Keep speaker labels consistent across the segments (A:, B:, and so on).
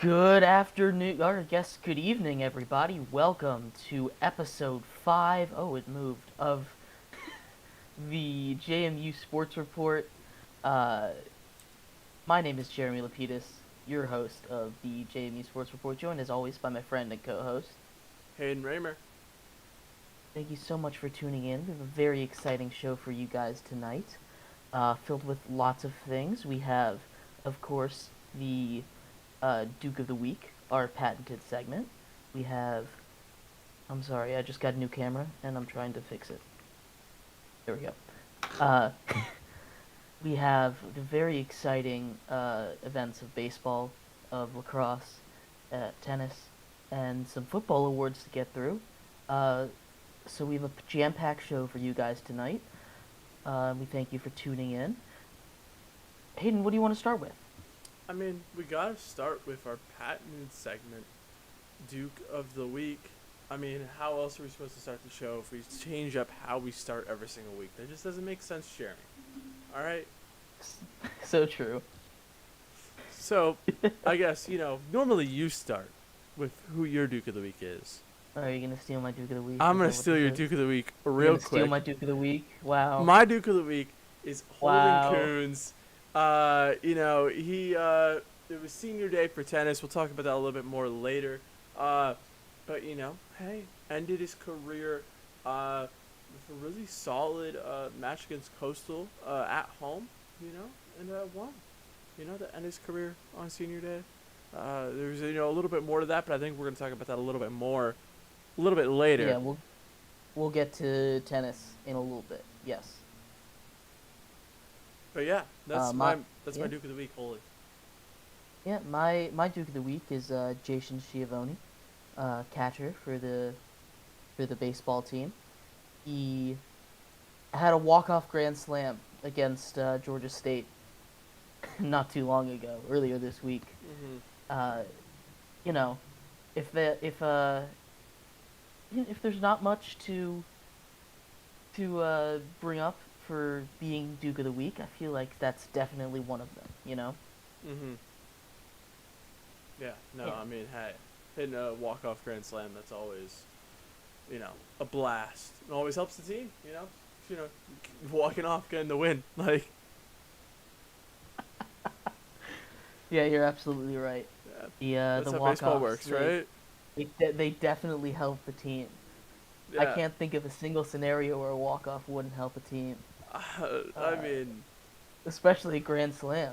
A: Good afternoon, or I guess good evening, everybody. Welcome to episode 5. Oh, it moved. Of the JMU Sports Report. Uh, my name is Jeremy Lapidus, your host of the JMU Sports Report, joined as always by my friend and co-host.
B: Haden Raymer.
A: Thank you so much for tuning in. We have a very exciting show for you guys tonight, filled with lots of things. We have, of course, the Duke of the Week, our patented segment. We have. I'm sorry, I just got a new camera and I'm trying to fix it. There we go. Uh, we have the very exciting events of baseball, of lacrosse, tennis, and some football awards to get through. Uh, so we have a jam-packed show for you guys tonight. We thank you for tuning in. Hayden, what do you want to start with?
B: We gotta start with our patented segment, Duke of the Week. How else are we supposed to start the show if we change up how we start every single week? That just doesn't make sense, Jeremy. Alright?
A: So true.
B: So, I guess, normally you start with who your Duke of the Week is.
A: Are you gonna steal my Duke of the Week?
B: I'm gonna steal your Duke of the Week real quick.
A: Steal my Duke of the Week? Wow.
B: My Duke of the Week is
A: Wow.
B: Holden Coons. It was senior day for tennis. We'll talk about that a little bit more later. But hey, ended his career with a really solid match against Coastal at home, and won. To end his career on senior day. There's a little bit more to that, but I think we're gonna talk about that a little bit more, a little bit later.
A: Yeah, we'll get to tennis in a little bit. Yes.
B: But yeah, that's
A: my
B: my Duke of the Week, Holy.
A: Yeah, my Duke of the Week is Jason Schiavone, catcher for the baseball team. He had a walk-off grand slam against Georgia State not too long ago, earlier this week.
B: Mm-hmm.
A: Uh, you know, if there's not much to bring up for being Duke of the Week, I feel like that's definitely one of them.
B: Mm-hmm. Yeah. No.
A: Yeah.
B: Hey, hitting a walk-off grand slam, that's always, a blast. It always helps the team. Walking off, getting the win. Like.
A: Yeah, you're absolutely right.
B: Yeah. That's
A: The
B: how
A: walk-offs,
B: baseball works, right?
A: They definitely help the team.
B: Yeah.
A: I can't think of a single scenario where a walk-off wouldn't help a team. Especially a grand slam.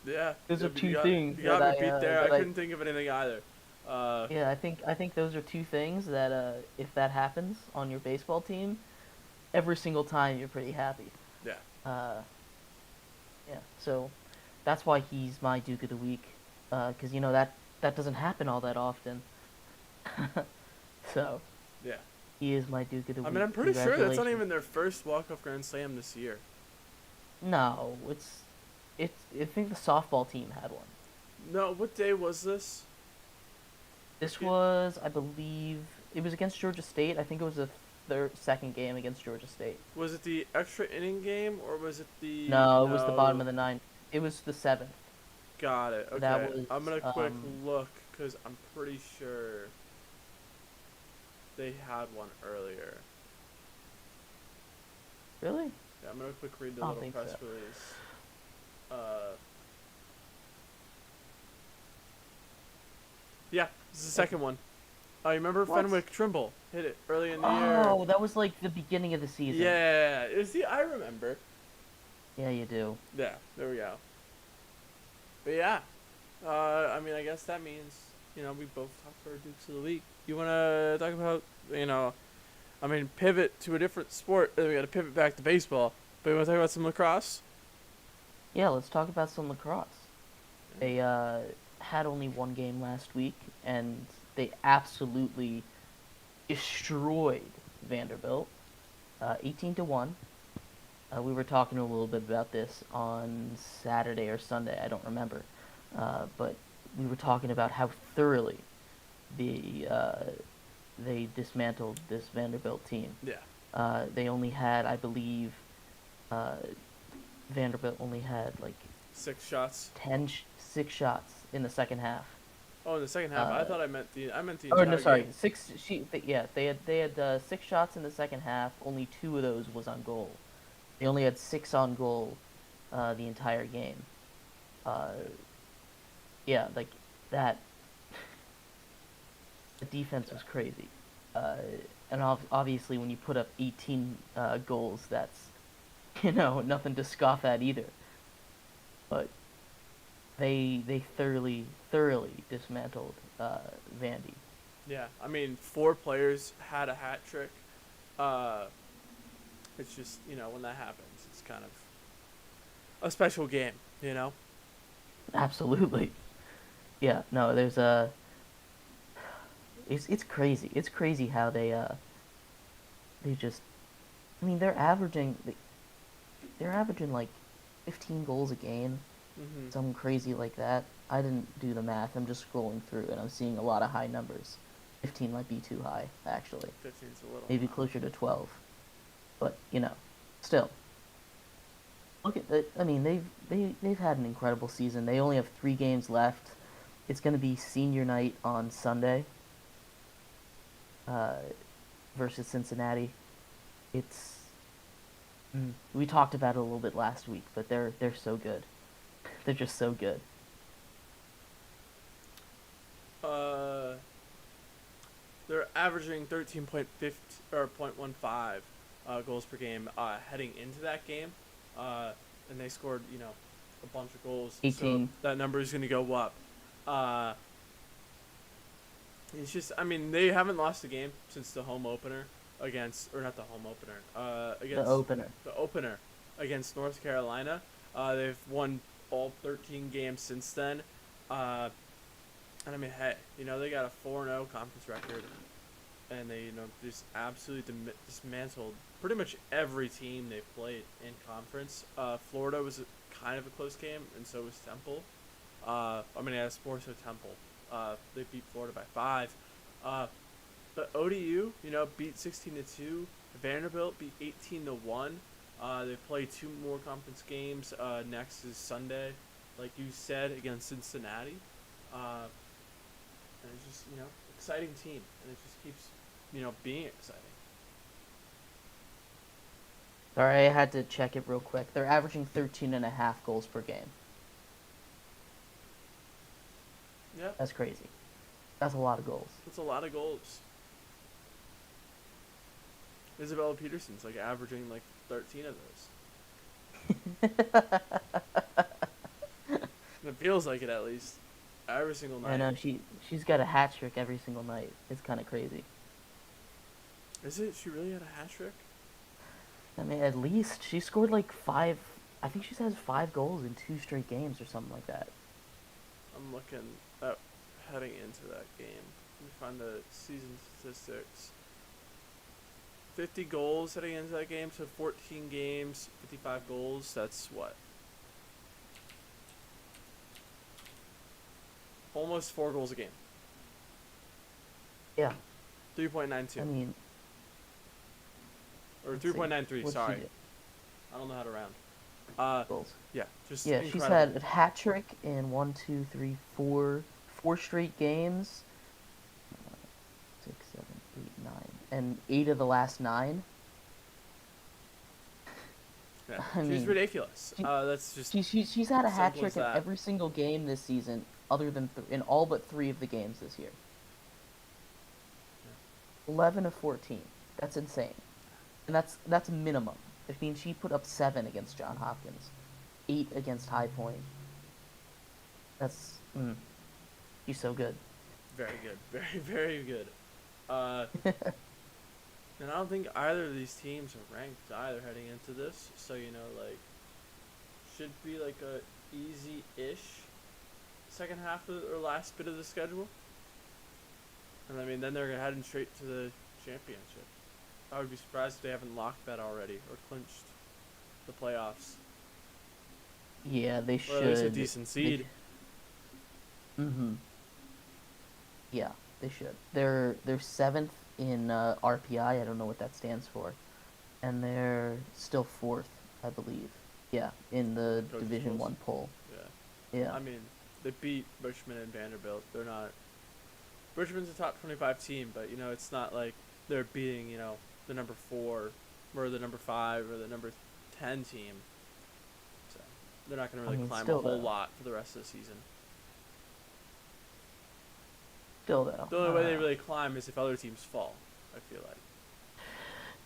B: Yeah.
A: Those are two things
B: You got
A: that
B: me beat there.
A: that
B: I couldn't think of anything either.
A: Yeah, I think those are two things that if that happens on your baseball team, every single time you're pretty happy.
B: Yeah.
A: Yeah. So that's why he's my Duke of the Week, because that doesn't happen all that often. So
B: Yeah.
A: he is my Duke of the Week.
B: I'm pretty sure that's not
A: Congratulations.
B: even their first walk-off grand slam this year.
A: No, it's. I think the softball team had one.
B: No, what day was this?
A: This was, I believe, it was against Georgia State. I think it was the second game against Georgia State.
B: Was it the extra inning game or was it the?
A: No, it was the bottom of the ninth. It was the seventh.
B: Got it. Okay.
A: That was,
B: I'm gonna quick look because I'm pretty sure they had one earlier.
A: Really?
B: Yeah, I'm gonna quick read the
A: I don't
B: little
A: think
B: press
A: so.
B: release. Yeah, this is the second one. I remember
A: What?
B: Fenwick Trimble hit it early in the year.
A: Oh, that was like the beginning of the season.
B: Yeah, see, I remember.
A: Yeah, you do.
B: Yeah, there we go. But yeah, I guess that means we both talked for our Dukes of the Week. You wanna talk about pivot to a different sport? Then we gotta pivot back to baseball. But you wanna talk about some lacrosse?
A: Yeah, let's talk about some lacrosse. They had only one game last week, and they absolutely destroyed Vanderbilt, 18-1. We were talking a little bit about this on Saturday or Sunday, I don't remember, but we were talking about how thoroughly they dismantled this Vanderbilt team.
B: Yeah.
A: They only had, I believe, Vanderbilt only had like
B: 6 shots.
A: 10, 6 shots in the second half.
B: Oh, in the second half, I
A: Uh,
B: thought I meant the
A: oh no,
B: entire
A: sorry,
B: game.
A: 6. Yeah, they had 6 shots in the second half. Only 2 of those was on goal. They only had 6 on goal, the entire game. Uh,
B: Yeah.
A: yeah, like that. The defense
B: Yeah.
A: was crazy. Uh, and obviously, when you put up 18 goals, that's nothing to scoff at either. But they thoroughly dismantled Vandy.
B: Yeah. I mean, 4 players had a hat trick. Uh, it's just when that happens, it's kind of a special game. You know.
A: Absolutely. Yeah. No, there's a. It's crazy. It's crazy how they just. I mean, they're averaging like 15 goals a game,
B: Mhm.
A: something crazy like that. I didn't do the math. I'm just scrolling through and I'm seeing a lot of high numbers. 15 might be too high, actually.
B: 15's a little
A: Maybe
B: high.
A: closer to 12. But, still. Look at I mean, they've had an incredible season. They only have 3 games left. It's going to be senior night on Sunday uh, versus Cincinnati. It's we talked about it a little bit last week, but they're so good. They're just so good.
B: Uh, they're averaging 13.50 or 0.15 goals per game heading into that game, and they scored a bunch of goals, so
A: 18.
B: that number is going to go up. Uh, it's just I mean they haven't lost a game since the home opener against or not the home opener
A: The
B: against
A: opener.
B: the opener against North Carolina. They've won all 13 games since then. Uh, and I mean, hey, they got a 4-0 conference record, and they, just absolutely dismantled pretty much every team they've played in conference. Florida was kind of a close game, and so was Temple. I mean, yeah, Sports Temple. They beat Florida by 5. But ODU, beat 16-2. Vanderbilt beat 18-1. They play 2 more conference games. Next is Sunday, like you said, against Cincinnati. And it's just exciting team, and it just keeps being exciting.
A: Sorry, I had to check it real quick. They're averaging 13 and a half goals per game.
B: Yep,
A: That's crazy. That's a lot of goals.
B: that's a lot of goals. Isabella Peterson's like averaging like 13 of those. It feels like it at least every single
A: I
B: night.
A: know she's got a hat trick every single night. It's kind of crazy.
B: Is it? She really had a hat trick?
A: I mean, at least she scored like 5. I think she has 5 goals in 2 straight games or something like that.
B: I'm looking at heading into that game. Let me find the season statistics. 50 goals heading into that game, so 14 games, 55 goals. That's what? Almost 4 goals a game.
A: Yeah.
B: 3.92.
A: I mean,
B: Or
A: let's see.
B: 3.93,
A: What'd she
B: sorry.
A: do?
B: I don't know how to round.
A: Goals.
B: Yeah, just
A: Yeah, she's
B: incredible.
A: had a hat trick in 4 straight games. 6, 7, 8, 9, and 8 of the last 9.
B: Yeah,
A: I
B: she's
A: mean,
B: ridiculous.
A: she,
B: That's just
A: she's had a hat
B: simple as
A: trick in
B: that.
A: every single game this season, other than in all but 3 of the games this year. 11 of 14. That's insane, and that's minimum. I mean, she put up 7 against John Hopkins, 8 against High Point. That's she's so good.
B: Very good. Very, very good. Uh, and I don't think either of these teams are ranked either heading into this. So, like, should be like a easy-ish second half of, or last bit of the schedule. And I mean, then they're heading straight to the championship. I would be surprised if they haven't locked that already or clinched the playoffs.
A: Yeah, they
B: Or at least a
A: should.
B: decent seed.
A: Mm-hmm. Yeah, they should. They're 7th in RPI. I don't know what that stands for, and they're still 4th, I believe. Yeah, in the
B: Coaches
A: Division
B: polls.
A: 1 poll.
B: Yeah.
A: Yeah.
B: I mean, They beat Richmond and Vanderbilt. They're not. Richmond's a top 25 team, but it's not like they're beating the number 4 or the number 5 or the number 10 team. So they're not going to
A: I
B: really
A: mean,
B: climb a
A: still
B: whole
A: though.
B: lot for the rest of the season.
A: Still though.
B: The only way they really climb is if other teams fall. I feel like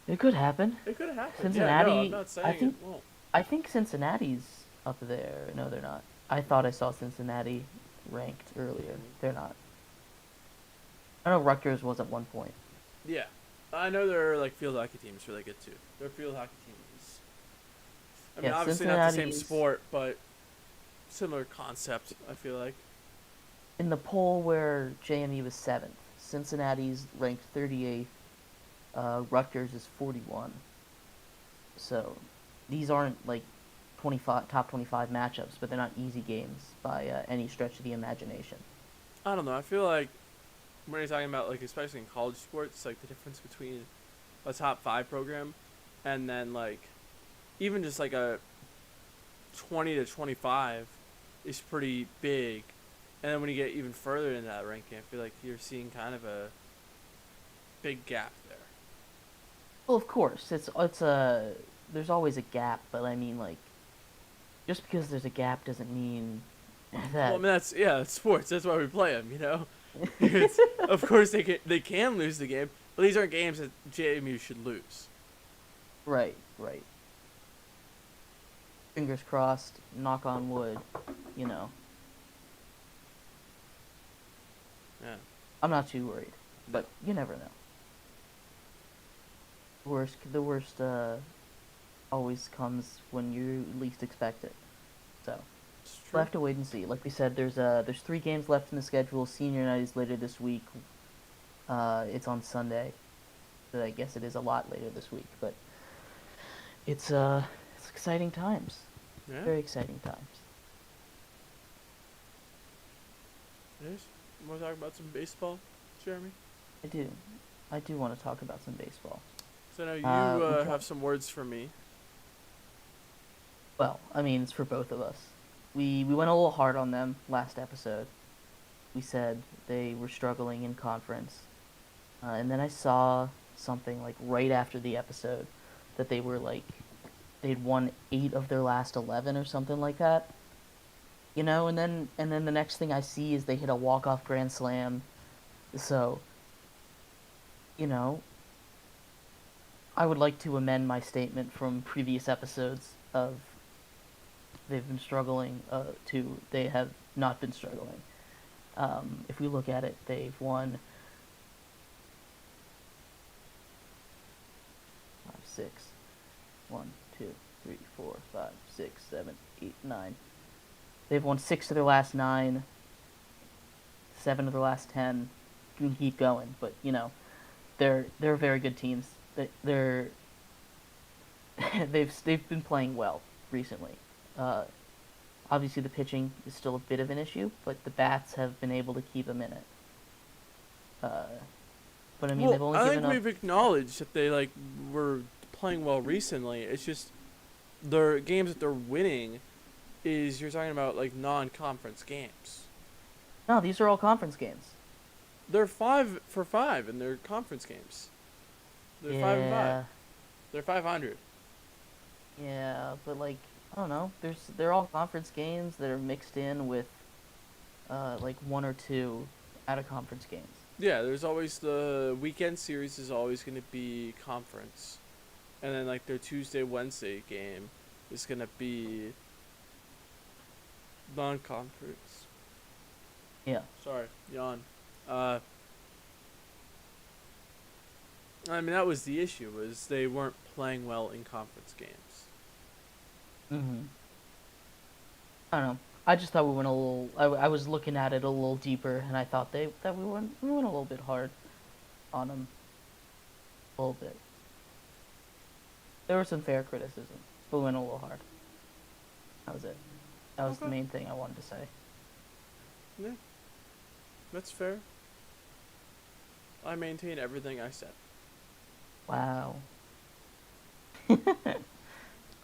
A: It could happen.
B: it could happen. Yeah, no, I'm
A: Cincinnati.
B: not
A: I
B: saying it
A: think.
B: won't.
A: I think Cincinnati's up there. No, they're not. I thought I saw Cincinnati ranked earlier. They're not. I know Rutgers was at one point.
B: Yeah, I know their like field hockey team is really good too. Their field hockey team is. I mean,
A: Yeah,
B: obviously not the same
A: Cincinnati's
B: sport, but similar concept. I feel like.
A: in the poll where JMU was 7th. Cincinnati's ranked 38th. Rutgers is 41. So these aren't like 25 top 25 matchups, but they're not easy games by any stretch of the imagination.
B: I don't know. I feel like when you're talking about like especially in college sports, like the difference between a top 5 program and then like even just like a 20 to 25 is pretty big. And then when you get even further into that ranking, I feel like you're seeing kind of a big gap there.
A: Well, of course, it's a there's always a gap, but I mean like just because there's a gap doesn't mean
B: Well, I
A: that
B: mean that's sports. That's why we play them. It's, of course they can lose the game, but these aren't games that JMU should lose.
A: right, right. Fingers crossed, knock on wood, you know.
B: Yeah.
A: I'm not too worried, but you never know. The worst always comes when you least expect it. So
B: It's
A: we'll
B: true.
A: have to wait and see. Like we said, there's 3 games left in the schedule. Senior night is later this week. It's on Sunday. So I guess it is a lot later this week, but it's exciting times.
B: Yeah.
A: Very exciting times.
B: It is. Want to talk about some baseball, Jeremy?
A: I do. I do want to talk about some baseball.
B: So now you
A: we
B: have some words for me.
A: Well, I mean, it's for both of us. We went a little hard on them last episode. We said they were struggling in conference. And then I saw something like right after the episode that they'd won 8 of their last 11 or something like that. And then the next thing I see is they hit a walk-off grand slam. So, I would like to amend my statement from previous episodes of they've been struggling to they have not been struggling. If we look at it, they've won 5, 6, 1, 2, 3, 4, 5, 6, 7, 8, 9. They've won 6 of their last 9, 7 of their last 10. You can keep going, but they're very good teams. They're they've been playing well recently. Obviously, the pitching is still a bit of an issue, but the bats have been able to keep them in it. But I mean, they've only
B: I
A: given
B: think
A: up.
B: we've acknowledged that they were playing well recently. It's just their games that they're winning is you're talking about like non-conference games.
A: No, these are all conference games.
B: They're 5 for 5 in their conference games. They're 5 and 5. They're 500.
A: Yeah, but I don't know. They're all conference games that are mixed in with 1 or 2 out of conference games.
B: Yeah, there's always the weekend series is always going to be conference, and then their Tuesday Wednesday game is going to be non-conference.
A: Yeah.
B: Sorry, yawn. I mean that was the issue was they weren't playing well in conference games.
A: Mhm. I don't know. I just thought we went a little. I was looking at it a little deeper, and I thought that we went a little bit hard on them. A little bit. There was some fair criticism, but we went a little hard. That was it. That was the
B: Okay.
A: main thing I wanted to say.
B: Yeah, that's fair. I maintain everything I said.
A: Wow.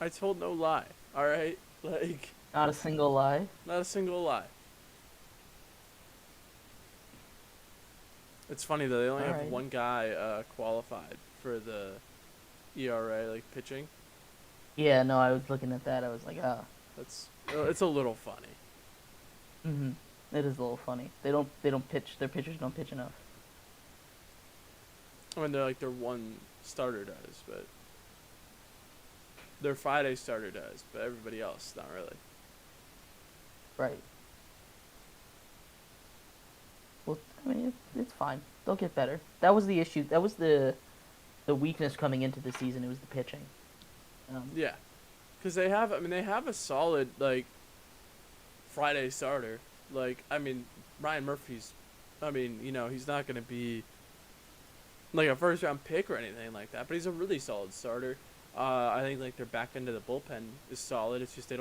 B: I told no lie. All right,
A: Not a single lie.
B: not a single lie. It's funny though, they only
A: All
B: have
A: right.
B: one guy qualified for the ERA, like pitching.
A: Yeah, no, I was looking at that. I was like, ah,
B: It's a little funny.
A: mm-hmm. It is a little funny. They don't pitch. Their pitchers don't pitch enough.
B: I mean, they're like their one starter does, but their Friday starter does, but everybody else not really.
A: Right. Well, I mean, it's fine. They'll get better. That was the issue. That was the weakness coming into the season. It was the pitching.
B: Yeah, because they have a solid like Friday starter. Like, I mean, Ryan Murphy's, I mean, he's not gonna be like a first round pick or anything like that, but he's a really solid starter. I think like their back end of the bullpen is solid. It's just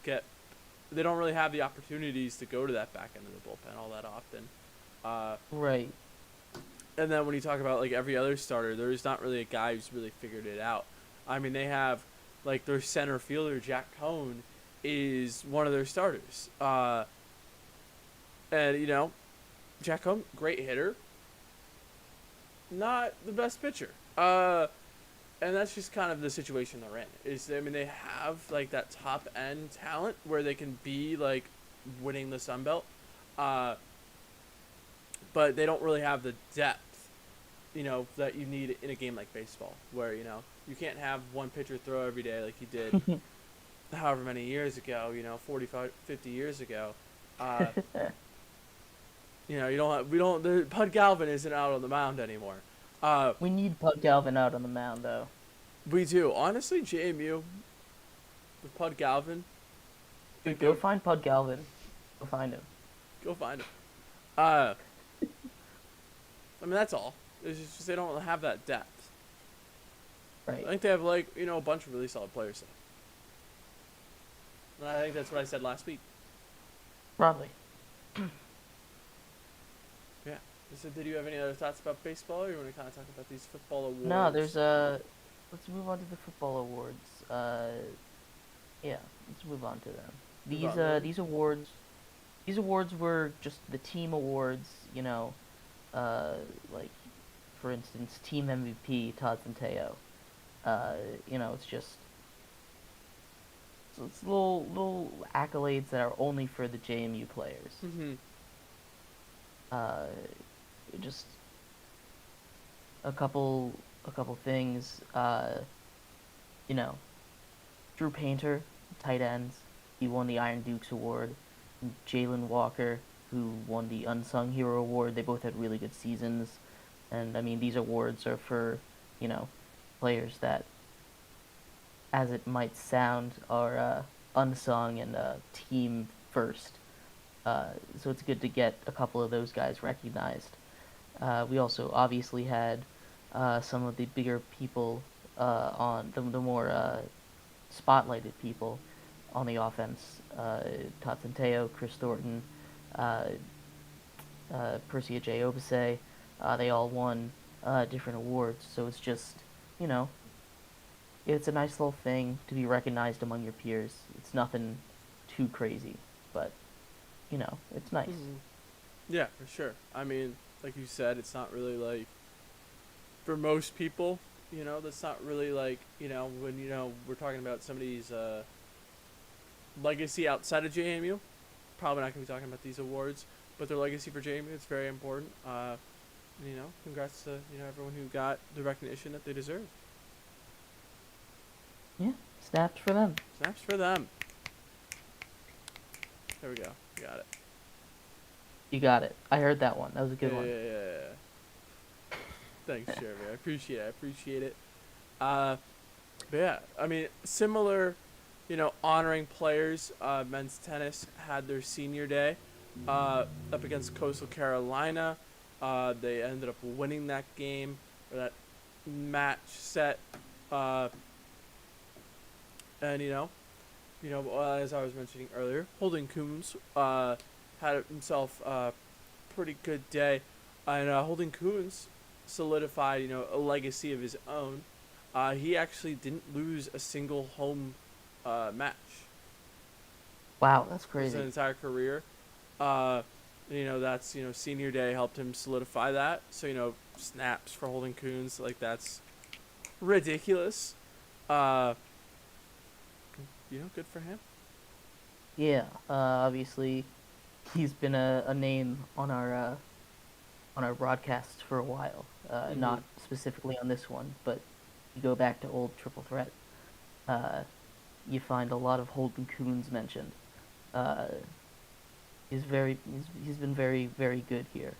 B: get, they don't really have the opportunities to go to that back end of the bullpen all that often.
A: right.
B: And then when you talk about like every other starter, there's not really a guy who's really figured it out. I mean, they have like their center fielder Jack Cohn is one of their starters, and Jack Cohn, great hitter, not the best pitcher. And that's just kind of the situation they're in. I mean, they have like that top end talent where they can be like winning the Sun Belt, but they don't really have the depth, that you need in a game like baseball, where you can't have one pitcher throw every day like you did, however many years ago, 45, 50 years ago. You don't have, we don't. Pud Galvin isn't out on the mound anymore.
A: We need Pug Galvin out on the mound, though.
B: We do. Honestly, JMU with Pud Galvin.
A: Dude, go find Pug Galvin. Go find him.
B: Go find him. I mean, that's all. It's just they don't have that depth.
A: Right.
B: I think they have like a bunch of really solid players. And I think that's what I said last week.
A: Probably.
B: Yeah. So, did you have any other thoughts about baseball, or you want to kind of talk about these football awards?
A: No, there's Let's move on to the football awards. Yeah, let's move on to them. These awards were just the team awards. Like for instance, team MVP Todd Centeio. It's just it's little accolades that are only for the JMU players.
B: Mm-hmm.
A: Uh, just a couple things. Drew Painter, tight ends, he won the Iron Dukes award. Jalen Walker, who won the Unsung Hero award. They both had really good seasons, and I mean these awards are for players that, as it might sound, are unsung and team first. So it's good to get a couple of those guys recognized. We also obviously had some of the bigger people on the more spotlighted people on the offense. Todd Centeio, Chris Thornton, Persia J. Obase. They all won different awards. So it's just, it's a nice little thing to be recognized among your peers. It's nothing too crazy, but, it's nice.
B: Mm-hmm. Yeah, for sure. I mean, like you said, it's not really like, for most people, that's not really like, when, we're talking about somebody's legacy outside of JMU, probably not going to be talking about these awards, but their legacy for JMU, it's very important. Congrats to, everyone who got the recognition that they deserve.
A: Yeah, snaps for them.
B: Snaps for them. There we go. Got it.
A: You got it. I heard that one. That was a good one.
B: Yeah. Thanks, Jeremy. I appreciate it. But yeah, I mean, similar, honoring players. Men's tennis had their senior day up against Coastal Carolina. They ended up winning that game, or that match set. And as I was mentioning earlier, Holden Coons had himself a pretty good day, and Holden Coons solidified a legacy of his own. He actually didn't lose a single home match.
A: Wow, that's
B: His
A: crazy.
B: entire career. That's senior day helped him solidify that. So snaps for Holden Coons, like that's ridiculous. Uh, good for him.
A: Yeah, obviously he's been a name on our broadcasts for a while.
B: Mhm.
A: Not specifically on this one, but you go back to old Triple Threat, uh, you find a lot of Holden Coons mentioned. Uh, he's been very good here.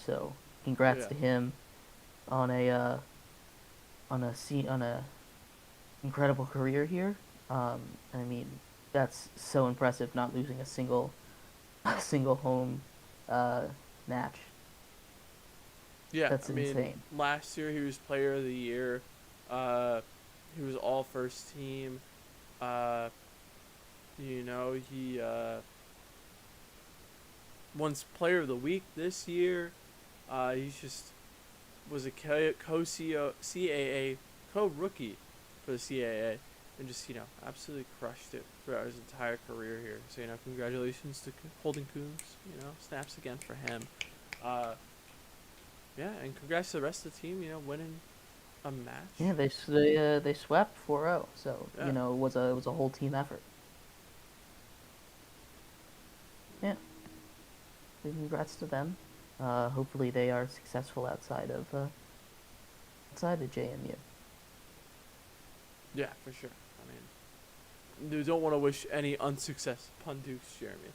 A: So congrats
B: Yeah.
A: to him on on a incredible career here. I mean, that's so impressive, not losing a single a single home uh, match.
B: Yeah.
A: That's
B: I mean,
A: insane.
B: last year he was Player of the Year. Uh, he was all first team. Uh, he won Player of the Week this year. He's just was a CAA co-rookie for the CAA, and just absolutely crushed it throughout his entire career here. So congratulations to Holden Coons. Snaps again for him. Uh, yeah, and congrats to the rest of the team. Winning a
A: Yeah,
B: match.
A: they swept 4-0, so
B: Yeah,
A: it was a whole team effort. Yeah, congrats to them. Hopefully they are successful outside of JMU.
B: yeah, for sure. I mean, you don't want to wish any unsuccess upon Dukes, Jeremy.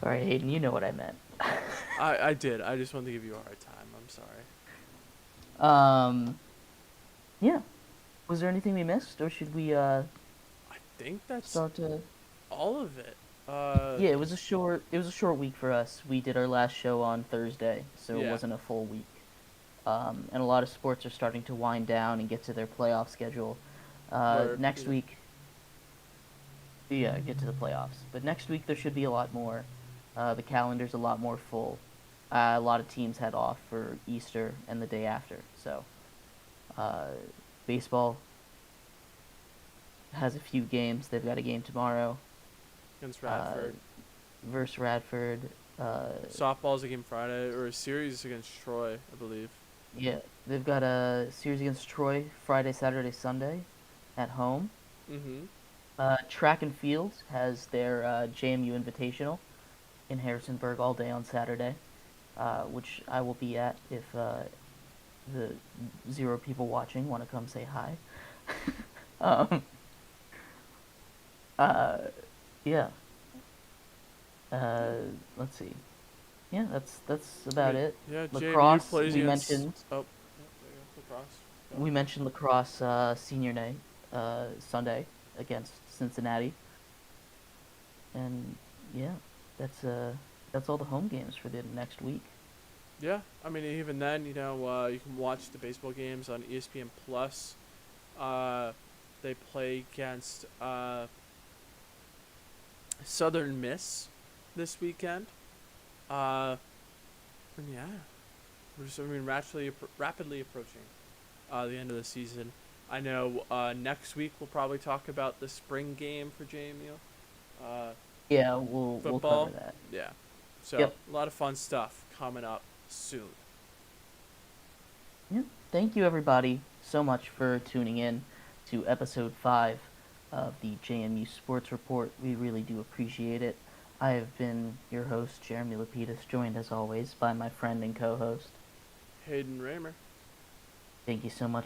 A: All right, Hayden, you know what I meant.
B: I did. I just wanted to give you a hard time. I'm sorry.
A: um, yeah. Was there anything we missed, or should we
B: I think that's
A: start to?
B: all of it.
A: Yeah, it was a short week for us. We did our last show on Thursday, so it
B: Yeah.
A: wasn't a full week. And a lot of sports are starting to wind down and get to their playoff schedule.
B: Word.
A: Next
B: Yeah.
A: week, yeah, get to the playoffs. But next week there should be a lot more. The calendar's a lot more full. A lot of teams head off for Easter and the day after. So, uh, baseball has a few games. They've got a game tomorrow
B: Against
A: uh,
B: Radford.
A: versus Radford.
B: Softball's a game Friday, or a series against Troy, I believe.
A: Yeah, they've got a series against Troy Friday, Saturday, Sunday at home.
B: Mm-hmm.
A: Track and field has their JMU Invitational in Harrisonburg all day on Saturday, which I will be at if the 0 people watching want to come say hi. um, uh, yeah. Uh, let's see. Yeah, that's
B: I
A: about
B: mean,
A: it.
B: yeah, JMU
A: Lacrosse,
B: plays against. Oh, yeah, there you go. Lacrosse. Go.
A: we mentioned lacrosse senior night Sunday against Cincinnati, and yeah, that's uh that's all the home games for the next week.
B: Yeah, I mean, even then, you can watch the baseball games on ESPN Plus. Uh, they play against Southern Miss this weekend. Uh, and yeah, rapidly approaching the end of the season. I know next week we'll probably talk about the spring game for JMU
A: Yeah, we'll cover
B: football.
A: that.
B: Yeah, so
A: Yep.
B: a lot of fun stuff coming up soon.
A: Yeah. Thank you everybody so much for tuning in to episode 5 of the JMU Sports Report. We really do appreciate it. I have been your host, Jeremy Lapidus, joined as always by my friend and co-host.
B: Haden Raymer.
A: Thank you so much